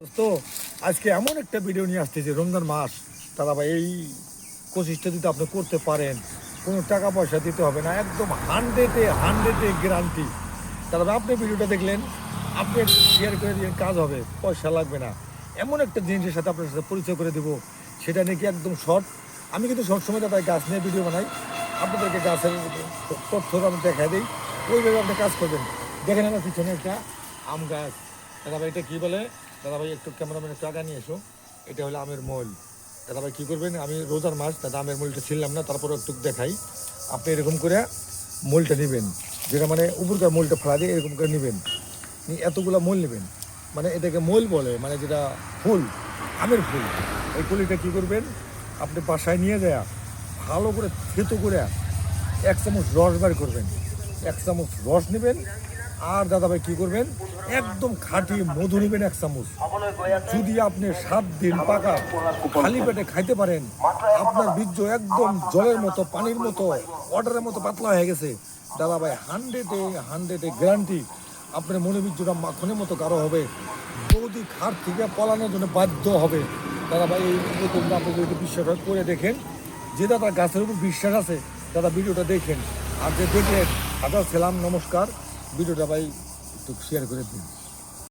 তো আজকে এমন একটা ভিডিও নিয়ে আসতেছে রমজান মাস দাদা ভাই, এই কোশিসটা যদি আপনি করতে পারেন কোনো টাকা পয়সা দিতে হবে না, একদম হান্ড্রেডে গ্যারান্টি। দাদা ভাই, আপনি ভিডিওটা দেখলেন, আপনি একটু শেয়ার করে দিলেন, কাজ হবে, পয়সা লাগবে না। এমন একটা জিনিসের সাথে আপনার সাথে পরিচয় করে দেবো, সেটা নাকি একদম শর্ট। আমি কিন্তু সবসময় দাদা গাছ নিয়ে ভিডিও বানাই, আপনাদেরকে গাছের তথ্য আমি দেখাই দিই, ওইভাবে আপনি কাজ করবেন। দেখেন আমার পিছনে একটা আম গাছ, দাদা ভাই এটা কী বলে? দাদা ভাই একটু ক্যামেরাম্যান একটু আগা নিয়ে এসো। এটা হলো আমের মোল। দাদা ভাই কী করবেন, আমি রোজার মাস দাদা আমের মোলটা ছিলাম না, তারপরে একটু দেখাই। আপনি এরকম করে মোলটা নেবেন, যেটা মানে উপরকার মোলটা ফেলা দিয়ে এরকম করে নেবেন, এতগুলো মোল নেবেন, মানে এটাকে মোল বলে, মানে যেটা ফুল, আমের ফুল। এই ফুলটা কী করবেন, আপনি বাসায় নিয়ে যায় ভালো করে থেতো করে 1 চামচ রস বার করবেন, 1 চামচ রস নেবেন। আর দাদা ভাই কী করবেন, একদম খাঁটি মধু নেবেন 1 চামচ। যদি আপনি 7 দিন পাকা খালি পেটে খাইতে পারেন, আপনার বীর্য একদম জলের মতো, পানির মতো, ওয়াটারের মতো পাতলা হয়ে গেছে দাদা ভাই, হান্ড্রেডে গ্যারান্টি আপনার মনে বীর্যটা মাখনের মতো গাঢ় হবে। বৌদি খাট থেকে পলানোর জন্য বাধ্য হবে দাদা ভাই। এই আপনি যদি বিশ্বাস করে দেখেন, যে দাদা গাছের উপর বিশ্বাস আছে দাদা ভিডিওটা দেখেন। আর যে দেখলেন, হাজার সালাম, নমস্কার। ভিডিওটা ভাই একটু শেয়ার করে দিন।